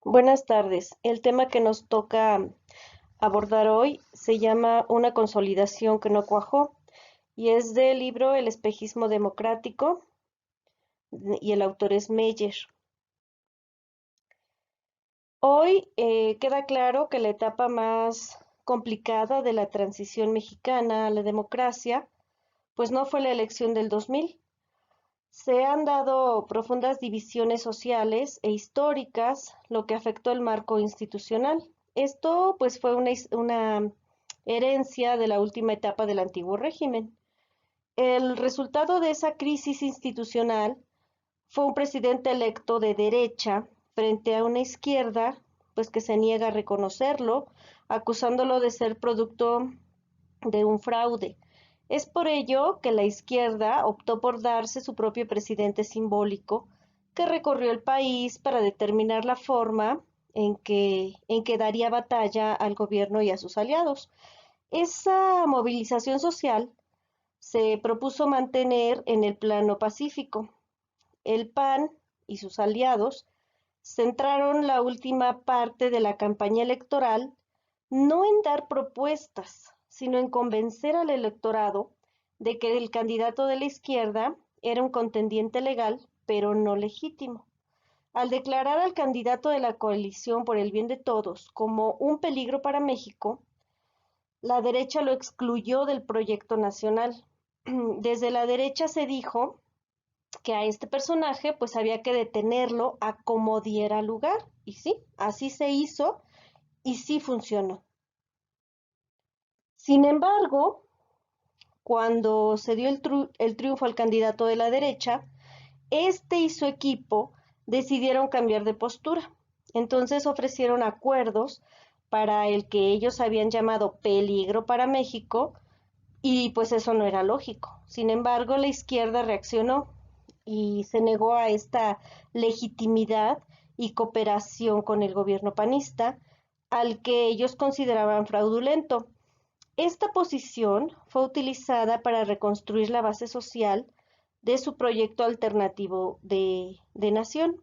Buenas tardes. El tema que nos toca abordar hoy se llama Una consolidación que no cuajó y es del libro El espejismo democrático y el autor es Meyer. Hoy queda claro que la etapa más complicada de la transición mexicana a la democracia pues no fue la elección del 2000. Se han dado profundas divisiones sociales e históricas, lo que afectó el marco institucional. Esto pues fue una herencia de la última etapa del antiguo régimen. El resultado de esa crisis institucional fue un presidente electo de derecha frente a una izquierda pues que se niega a reconocerlo, acusándolo de ser producto de un fraude. Es por ello que la izquierda optó por darse su propio presidente simbólico, que recorrió el país para determinar la forma en que daría batalla al gobierno y a sus aliados. Esa movilización social se propuso mantener en el plano pacífico. El PAN y sus aliados centraron la última parte de la campaña electoral no en dar propuestas, sino en convencer al electorado de que el candidato de la izquierda era un contendiente legal, pero no legítimo. Al declarar al candidato de la coalición por el bien de todos como un peligro para México, la derecha lo excluyó del proyecto nacional. Desde la derecha se dijo que a este personaje pues había que detenerlo a como diera lugar. Y sí, así se hizo y sí funcionó. Sin embargo, cuando se dio el triunfo al candidato de la derecha, este y su equipo decidieron cambiar de postura. Entonces ofrecieron acuerdos para el que ellos habían llamado peligro para México y pues eso no era lógico. Sin embargo, la izquierda reaccionó y se negó a esta legitimidad y cooperación con el gobierno panista, al que ellos consideraban fraudulento. Esta posición fue utilizada para reconstruir la base social de su proyecto alternativo de nación.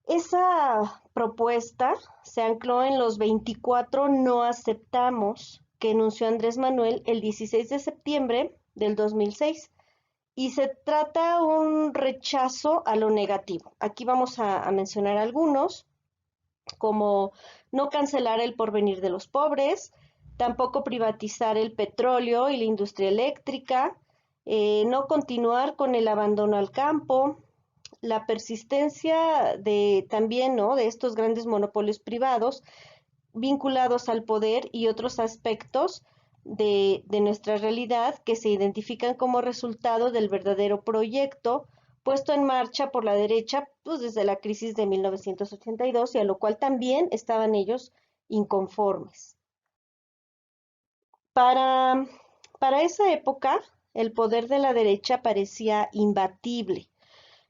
Esa propuesta se ancló en los 24 no aceptamos que enunció Andrés Manuel el 16 de septiembre del 2006 y se trata un rechazo a lo negativo. Aquí vamos a mencionar algunos, como no cancelar el porvenir de los pobres, tampoco privatizar el petróleo y la industria eléctrica, no continuar con el abandono al campo, la persistencia de también, ¿no?, de estos grandes monopolios privados vinculados al poder y otros aspectos de nuestra realidad que se identifican como resultado del verdadero proyecto puesto en marcha por la derecha pues desde la crisis de 1982 y a lo cual también estaban ellos inconformes. Para, para esa época, el poder de la derecha parecía imbatible.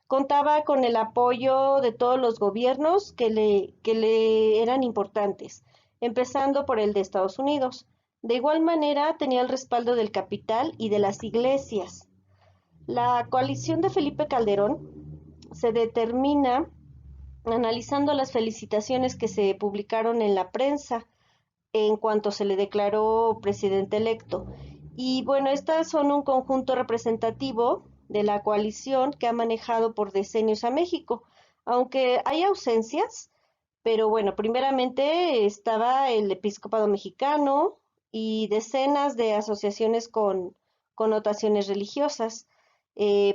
Contaba con el apoyo de todos los gobiernos que le eran importantes, empezando por el de Estados Unidos. De igual manera, tenía el respaldo del capital y de las iglesias. La coalición de Felipe Calderón se determina analizando las felicitaciones que se publicaron en la prensa en cuanto se le declaró presidente electo. Y bueno, estas son un conjunto representativo de la coalición que ha manejado por decenios a México, aunque hay ausencias, pero bueno, primeramente estaba el episcopado mexicano y decenas de asociaciones con connotaciones religiosas.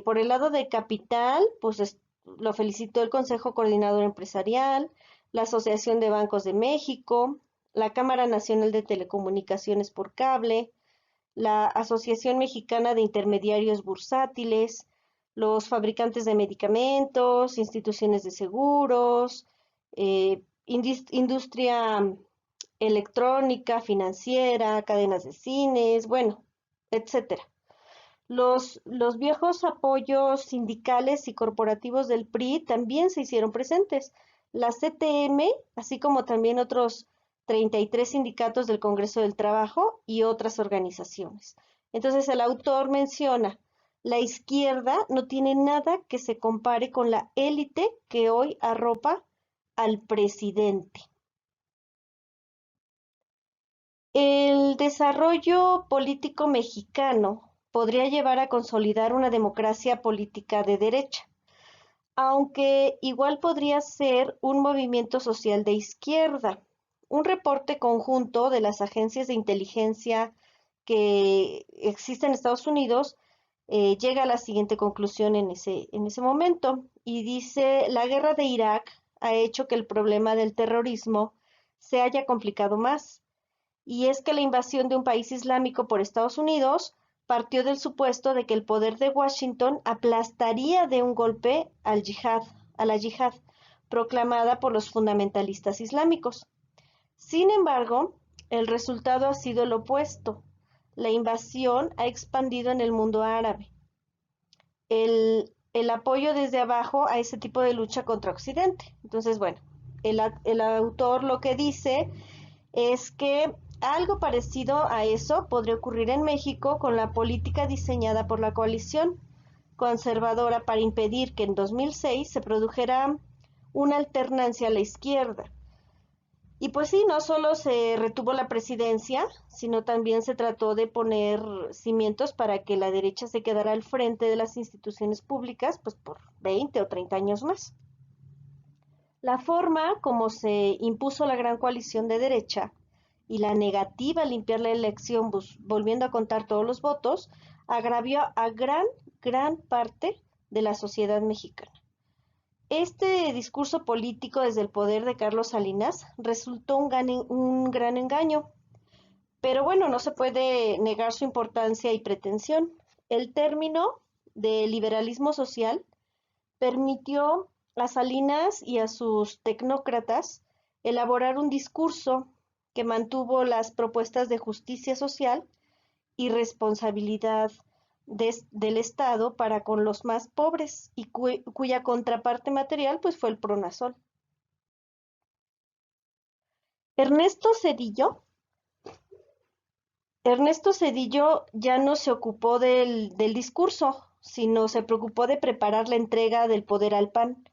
Por el lado de capital, pues lo felicitó el Consejo Coordinador Empresarial, la Asociación de Bancos de México, la Cámara Nacional de Telecomunicaciones por Cable, la Asociación Mexicana de Intermediarios Bursátiles, los fabricantes de medicamentos, instituciones de seguros, industria electrónica, financiera, cadenas de cines, bueno, etcétera. Los viejos apoyos sindicales y corporativos del PRI también se hicieron presentes. La CTM, así como también otros 33 sindicatos del Congreso del Trabajo y otras organizaciones. Entonces el autor menciona, la izquierda no tiene nada que se compare con la élite que hoy arropa al presidente. El desarrollo político mexicano podría llevar a consolidar una democracia política de derecha, aunque igual podría ser un movimiento social de izquierda. Un reporte conjunto de las agencias de inteligencia que existen en Estados Unidos llega a la siguiente conclusión en ese momento y dice, la guerra de Irak ha hecho que el problema del terrorismo se haya complicado más, y es que la invasión de un país islámico por Estados Unidos partió del supuesto de que el poder de Washington aplastaría de un golpe a la yihad, proclamada por los fundamentalistas islámicos. Sin embargo, el resultado ha sido el opuesto. La invasión ha expandido en el mundo árabe. El apoyo desde abajo a ese tipo de lucha contra Occidente. Entonces, bueno, el autor lo que dice es que algo parecido a eso podría ocurrir en México con la política diseñada por la coalición conservadora para impedir que en 2006 se produjera una alternancia a la izquierda. Y pues sí, no solo se retuvo la presidencia, sino también se trató de poner cimientos para que la derecha se quedara al frente de las instituciones públicas, pues por 20 o 30 años más. La forma como se impuso la gran coalición de derecha y la negativa a limpiar la elección volviendo a contar todos los votos agravió a gran parte de la sociedad mexicana. Este discurso político desde el poder de Carlos Salinas resultó un gran engaño, pero bueno, no se puede negar su importancia y pretensión. El término de liberalismo social permitió a Salinas y a sus tecnócratas elaborar un discurso que mantuvo las propuestas de justicia social y responsabilidad del Estado para con los más pobres y cuya contraparte material pues fue el Pronasol. Ernesto Zedillo, Ernesto Zedillo ya no se ocupó del discurso, sino se preocupó de preparar la entrega del poder al PAN,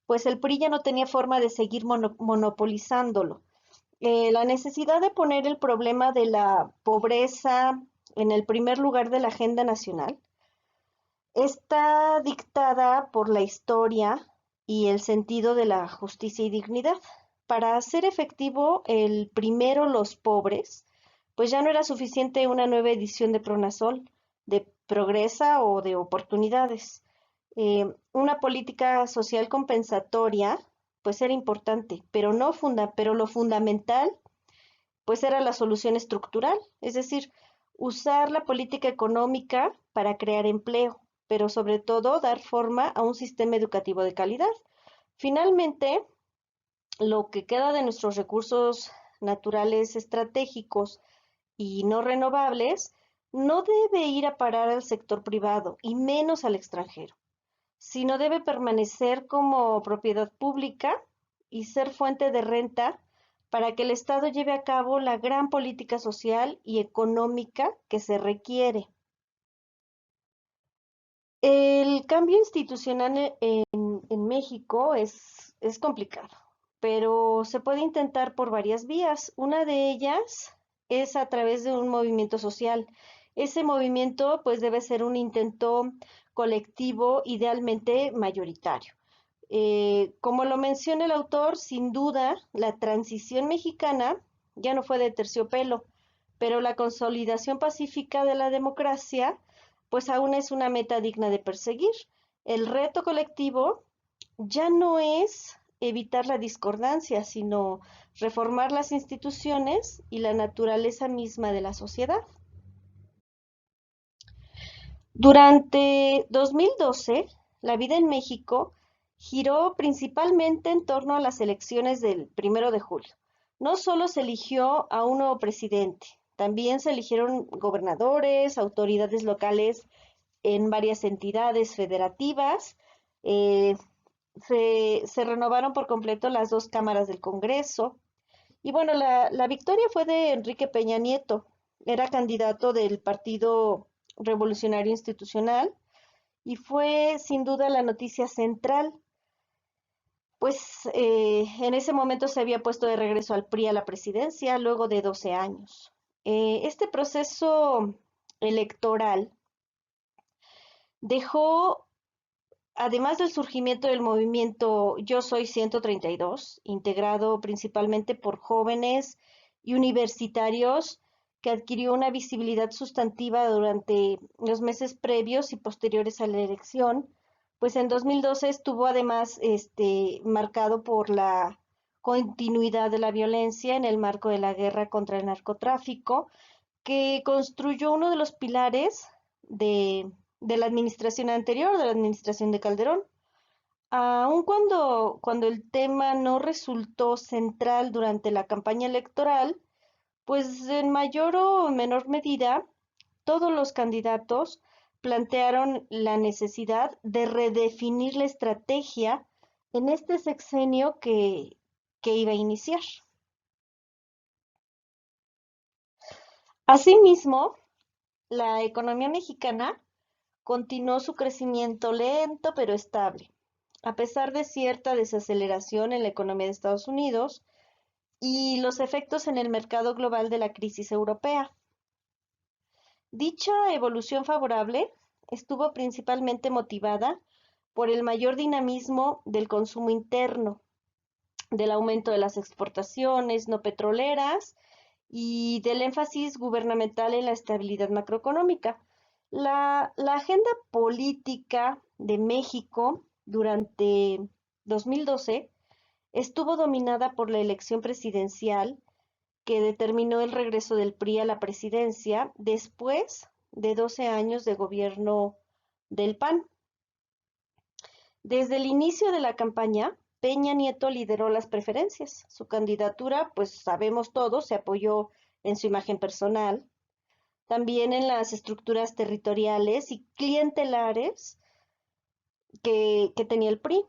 pues el PRI ya no tenía forma de seguir monopolizándolo. La necesidad de poner el problema de la pobreza en el primer lugar de la agenda nacional está dictada por la historia y el sentido de la justicia y dignidad. Para hacer efectivo el primero los pobres, pues ya no era suficiente una nueva edición de Pronasol, de Progresa o de Oportunidades. Una política social compensatoria, pues era importante, pero no pero lo fundamental, pues era la solución estructural, es decir, usar la política económica para crear empleo, pero sobre todo dar forma a un sistema educativo de calidad. Finalmente, lo que queda de nuestros recursos naturales estratégicos y no renovables no debe ir a parar al sector privado y menos al extranjero, sino debe permanecer como propiedad pública y ser fuente de renta para que el Estado lleve a cabo la gran política social y económica que se requiere. El cambio institucional en México es complicado, pero se puede intentar por varias vías. Una de ellas es a través de un movimiento social. Ese movimiento pues debe ser un intento colectivo, idealmente mayoritario. Como lo menciona el autor, sin duda, la transición mexicana ya no fue de terciopelo, pero la consolidación pacífica de la democracia, pues aún es una meta digna de perseguir. El reto colectivo ya no es evitar la discordancia, sino reformar las instituciones y la naturaleza misma de la sociedad. Durante 2012, la vida en México giró principalmente en torno a las elecciones del 1 de julio. No solo se eligió a un nuevo presidente, también se eligieron gobernadores, autoridades locales en varias entidades federativas, eh, se renovaron por completo las dos cámaras del Congreso. Y bueno, la victoria fue de Enrique Peña Nieto, era candidato del Partido Revolucionario Institucional y fue sin duda la noticia central. Pues en ese momento se había puesto de regreso al PRI a la presidencia luego de 12 años. Este proceso electoral dejó, además del surgimiento del movimiento Yo Soy 132, integrado principalmente por jóvenes y universitarios, que adquirió una visibilidad sustantiva durante los meses previos y posteriores a la elección, pues en 2012 estuvo además marcado por la continuidad de la violencia en el marco de la guerra contra el narcotráfico, que construyó uno de los pilares de la administración anterior, de la administración de Calderón. Aun cuando el tema no resultó central durante la campaña electoral, pues en mayor o menor medida, todos los candidatos plantearon la necesidad de redefinir la estrategia en este sexenio que iba a iniciar. Asimismo, la economía mexicana continuó su crecimiento lento pero estable, a pesar de cierta desaceleración en la economía de Estados Unidos y los efectos en el mercado global de la crisis europea. Dicha evolución favorable estuvo principalmente motivada por el mayor dinamismo del consumo interno, del aumento de las exportaciones no petroleras y del énfasis gubernamental en la estabilidad macroeconómica. La agenda política de México durante 2012 estuvo dominada por la elección presidencial que determinó el regreso del PRI a la presidencia después de 12 años de gobierno del PAN. Desde el inicio de la campaña, Peña Nieto lideró las preferencias. Su candidatura, pues sabemos todos, se apoyó en su imagen personal, también en las estructuras territoriales y clientelares que tenía el PRI.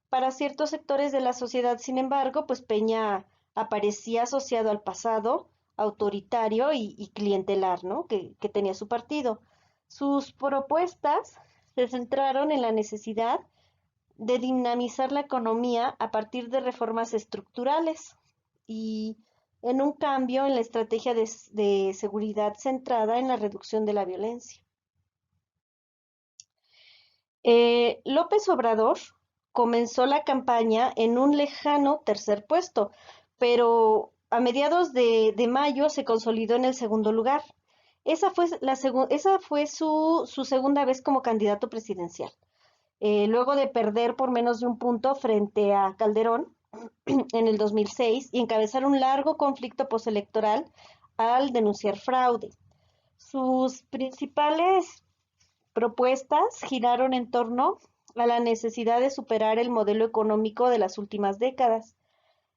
Para ciertos sectores de la sociedad, sin embargo, pues Peña aparecía asociado al pasado autoritario y clientelar, ¿no? Que tenía su partido. Sus propuestas se centraron en la necesidad de dinamizar la economía a partir de reformas estructurales y en un cambio en la estrategia de seguridad centrada en la reducción de la violencia. López Obrador comenzó la campaña en un lejano tercer puesto, pero a mediados de mayo se consolidó en el segundo lugar. Esa fue su segunda vez como candidato presidencial, luego de perder por menos de un punto frente a Calderón en el 2006 y encabezar un largo conflicto postelectoral al denunciar fraude. Sus principales propuestas giraron en torno a la necesidad de superar el modelo económico de las últimas décadas,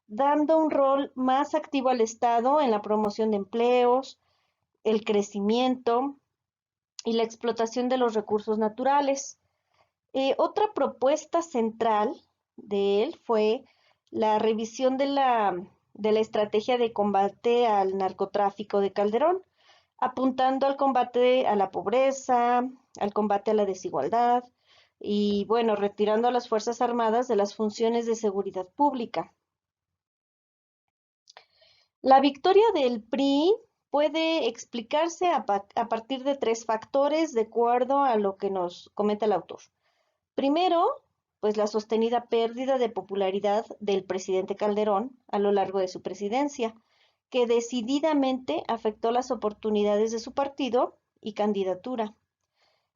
dando un rol más activo al Estado en la promoción de empleos, el crecimiento y la explotación de los recursos naturales. Otra propuesta central de él fue la revisión de la estrategia de combate al narcotráfico de Calderón, apuntando al combate a la pobreza, al combate a la desigualdad y, bueno, retirando a las Fuerzas Armadas de las funciones de seguridad pública. La victoria del PRI puede explicarse a partir de tres factores de acuerdo a lo que nos comenta el autor. Primero, pues la sostenida pérdida de popularidad del presidente Calderón a lo largo de su presidencia, que decididamente afectó las oportunidades de su partido y candidatura.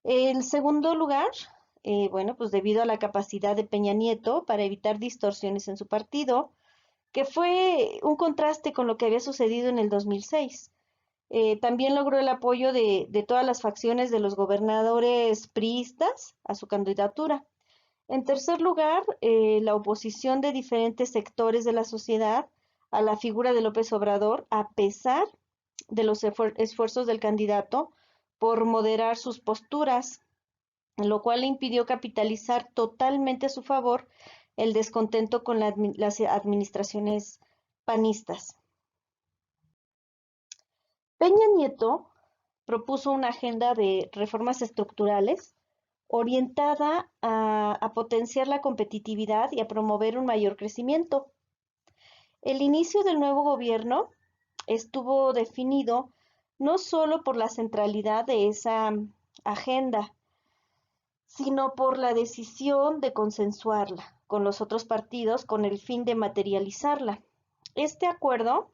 En segundo lugar, bueno, pues debido a la capacidad de Peña Nieto para evitar distorsiones en su partido, que fue un contraste con lo que había sucedido en el 2006. También logró el apoyo de todas las facciones de los gobernadores priistas a su candidatura. En tercer lugar, la oposición de diferentes sectores de la sociedad a la figura de López Obrador, a pesar de los esfuerzos del candidato por moderar sus posturas, lo cual le impidió capitalizar totalmente a su favor el descontento con las administraciones panistas. Peña Nieto propuso una agenda de reformas estructurales orientada a potenciar la competitividad y a promover un mayor crecimiento. El inicio del nuevo gobierno estuvo definido no solo por la centralidad de esa agenda, sino por la decisión de consensuarla con los otros partidos con el fin de materializarla. Este acuerdo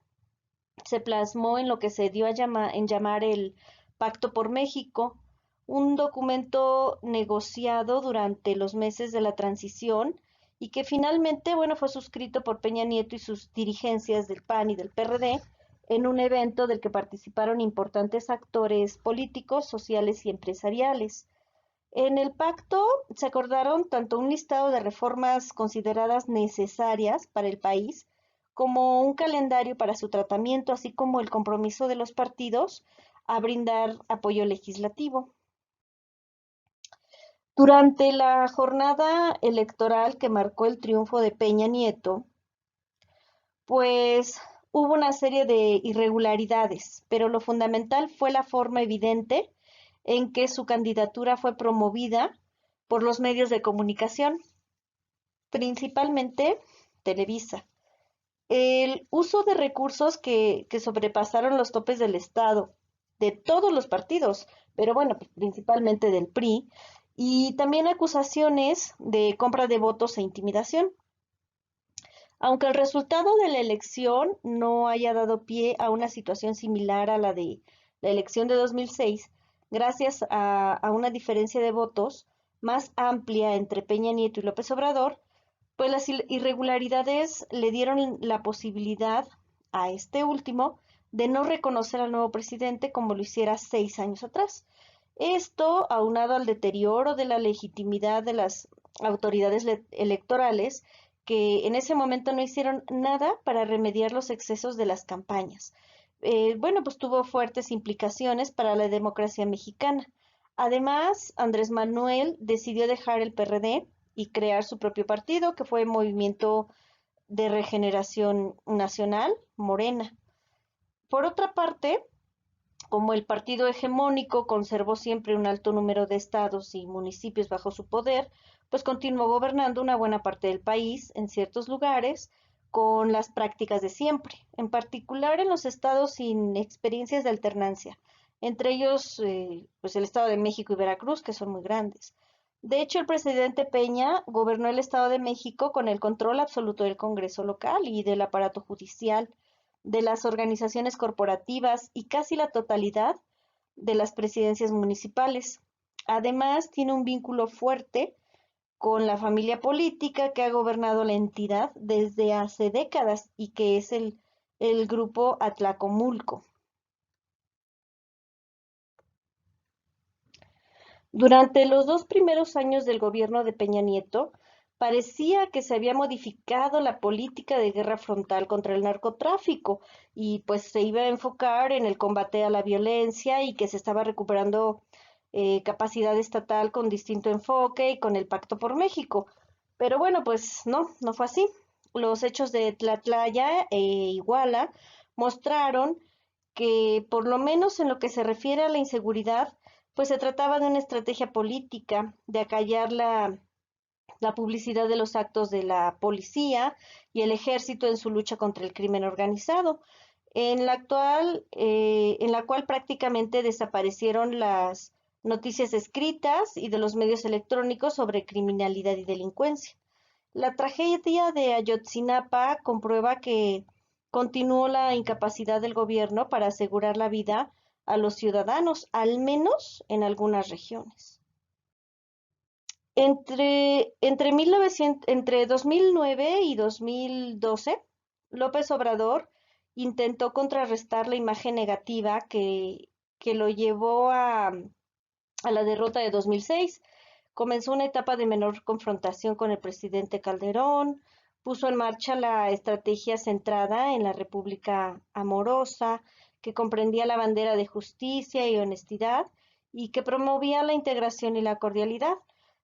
se plasmó en lo que se dio en llamar el Pacto por México, un documento negociado durante los meses de la transición y que finalmente, bueno, fue suscrito por Peña Nieto y sus dirigencias del PAN y del PRD en un evento del que participaron importantes actores políticos, sociales y empresariales. En el pacto se acordaron tanto un listado de reformas consideradas necesarias para el país, como un calendario para su tratamiento, así como el compromiso de los partidos a brindar apoyo legislativo. Durante la jornada electoral que marcó el triunfo de Peña Nieto, pues hubo una serie de irregularidades, pero lo fundamental fue la forma evidente en que su candidatura fue promovida por los medios de comunicación, principalmente Televisa. El uso de recursos que sobrepasaron los topes del Estado, de todos los partidos, pero bueno, principalmente del PRI, y también acusaciones de compra de votos e intimidación. Aunque el resultado de la elección no haya dado pie a una situación similar a la de la elección de 2006, gracias a una diferencia de votos más amplia entre Peña Nieto y López Obrador, pues las irregularidades le dieron la posibilidad a este último de no reconocer al nuevo presidente como lo hiciera 6 años atrás. Esto, aunado al deterioro de la legitimidad de las autoridades electorales, que en ese momento no hicieron nada para remediar los excesos de las campañas. Bueno, pues tuvo fuertes implicaciones para la democracia mexicana. Además, Andrés Manuel decidió dejar el PRD y crear su propio partido, que fue Movimiento de Regeneración Nacional, Morena. Por otra parte, como el partido hegemónico conservó siempre un alto número de estados y municipios bajo su poder, pues continuó gobernando una buena parte del país en ciertos lugares con las prácticas de siempre, en particular en los estados sin experiencias de alternancia, entre ellos pues el Estado de México y Veracruz, que son muy grandes. De hecho, el presidente Peña gobernó el Estado de México con el control absoluto del Congreso local y del aparato judicial, de las organizaciones corporativas y casi la totalidad de las presidencias municipales. Además, tiene un vínculo fuerte con la familia política que ha gobernado la entidad desde hace décadas y que es el grupo Atlacomulco. Durante los 2 primeros años del gobierno de Peña Nieto, parecía que se había modificado la política de guerra frontal contra el narcotráfico y pues se iba a enfocar en el combate a la violencia y que se estaba recuperando capacidad estatal con distinto enfoque y con el Pacto por México. Pero bueno, pues no fue así. Los hechos de Tlatlaya e Iguala mostraron que por lo menos en lo que se refiere a la inseguridad, pues se trataba de una estrategia política, de acallar la publicidad de los actos de la policía y el ejército en su lucha contra el crimen organizado, en la cual prácticamente desaparecieron las noticias escritas y de los medios electrónicos sobre criminalidad y delincuencia. La tragedia de Ayotzinapa comprueba que continuó la incapacidad del gobierno para asegurar la vida a los ciudadanos, al menos en algunas regiones. Entre 2009 y 2012, López Obrador intentó contrarrestar la imagen negativa que lo llevó a la derrota de 2006. Comenzó una etapa de menor confrontación con el presidente Calderón, puso en marcha la estrategia centrada en la República Amorosa, que comprendía la bandera de justicia y honestidad y que promovía la integración y la cordialidad.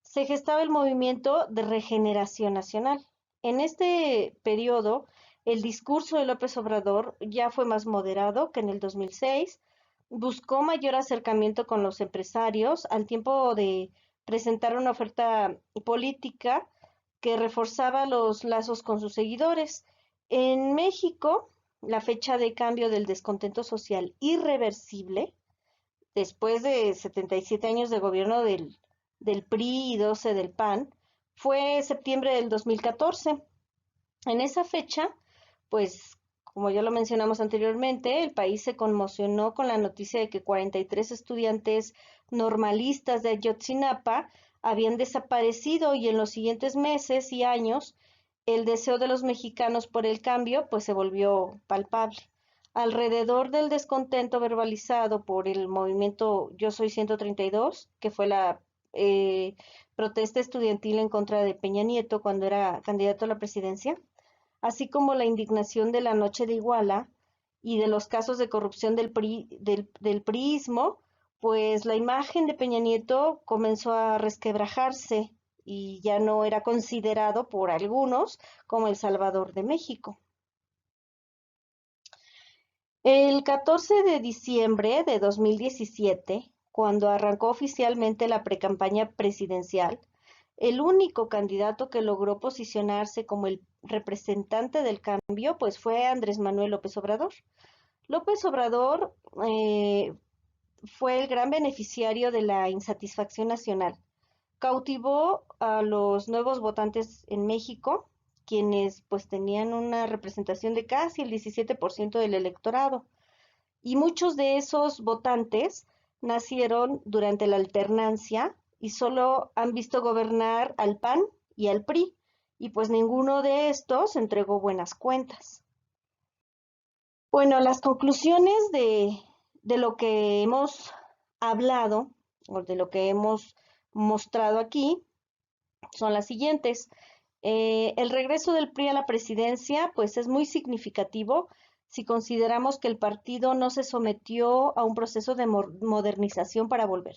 Se gestaba el movimiento de regeneración nacional. En este periodo, el discurso de López Obrador ya fue más moderado que en el 2006, buscó mayor acercamiento con los empresarios al tiempo de presentar una oferta política que reforzaba los lazos con sus seguidores. En México, la fecha de cambio del descontento social irreversible, después de 77 años de gobierno del PRI y 12 del PAN, fue septiembre del 2014. En esa fecha, pues, como ya lo mencionamos anteriormente, el país se conmocionó con la noticia de que 43 estudiantes normalistas de Ayotzinapa habían desaparecido y en los siguientes meses y años el deseo de los mexicanos por el cambio pues se volvió palpable. Alrededor del descontento verbalizado por el movimiento Yo Soy 132, que fue la eh, protesta estudiantil en contra de Peña Nieto cuando era candidato a la presidencia, así como la indignación de la noche de Iguala y de los casos de corrupción del priismo, pues la imagen de Peña Nieto comenzó a resquebrajarse y ya no era considerado por algunos como el Salvador de México. El 14 de diciembre de 2017, cuando arrancó oficialmente la precampaña presidencial, el único candidato que logró posicionarse como el representante del cambio, pues fue Andrés Manuel López Obrador. López Obrador fue el gran beneficiario de la insatisfacción nacional. Cautivó a los nuevos votantes en México, quienes pues tenían una representación de casi el 17% del electorado. Y muchos de esos votantes nacieron durante la alternancia y solo han visto gobernar al PAN y al PRI, y pues ninguno de estos entregó buenas cuentas. Bueno, las conclusiones de lo que hemos hablado o de lo que hemos mostrado aquí son las siguientes. El regreso del PRI a la presidencia pues es muy significativo si consideramos que el partido no se sometió a un proceso de modernización para volver,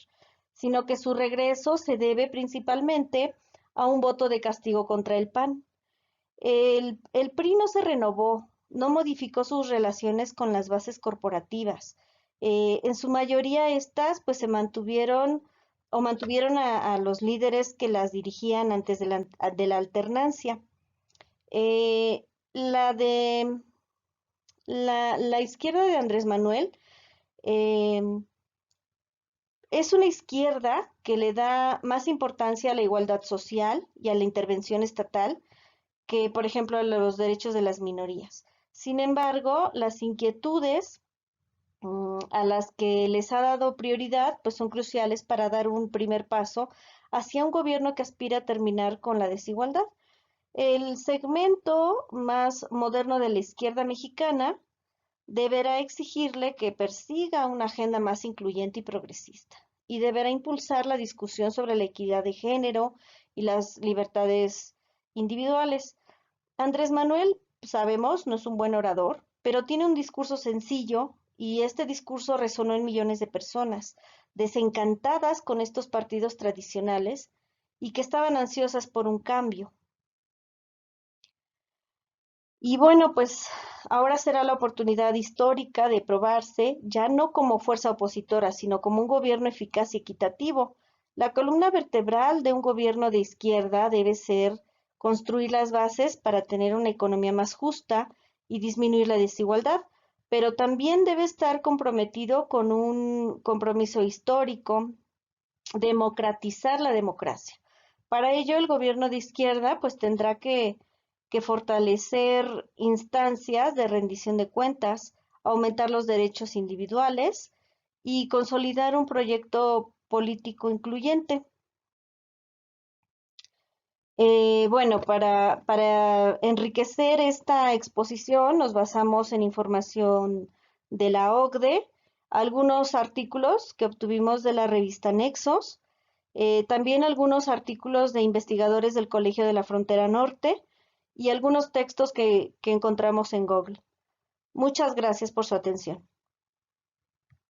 sino que su regreso se debe principalmente a un voto de castigo contra el PAN. El PRI no se renovó, no modificó sus relaciones con las bases corporativas. En su mayoría estas pues se mantuvieron o mantuvieron a los líderes que las dirigían antes de la alternancia. Eh, la de la izquierda de Andrés Manuel eh, es una izquierda que le da más importancia a la igualdad social y a la intervención estatal que, por ejemplo, a los derechos de las minorías. Sin embargo, las inquietudes a las que les ha dado prioridad, pues son cruciales para dar un primer paso hacia un gobierno que aspira a terminar con la desigualdad. El segmento más moderno de la izquierda mexicana deberá exigirle que persiga una agenda más incluyente y progresista y deberá impulsar la discusión sobre la equidad de género y las libertades individuales. Andrés Manuel, sabemos, no es un buen orador, pero tiene un discurso sencillo y este discurso resonó en millones de personas, desencantadas con estos partidos tradicionales y que estaban ansiosas por un cambio. Y bueno, pues ahora será la oportunidad histórica de probarse, ya no como fuerza opositora, sino como un gobierno eficaz y equitativo. La columna vertebral de un gobierno de izquierda debe ser construir las bases para tener una economía más justa y disminuir la desigualdad, pero también debe estar comprometido con un compromiso histórico, democratizar la democracia. Para ello, el gobierno de izquierda pues tendrá que fortalecer instancias de rendición de cuentas, aumentar los derechos individuales y consolidar un proyecto político incluyente. Bueno, para enriquecer esta exposición nos basamos en información de la OCDE, algunos artículos que obtuvimos de la revista Nexos, también algunos artículos de investigadores del Colegio de la Frontera Norte y algunos textos que encontramos en Google. Muchas gracias por su atención.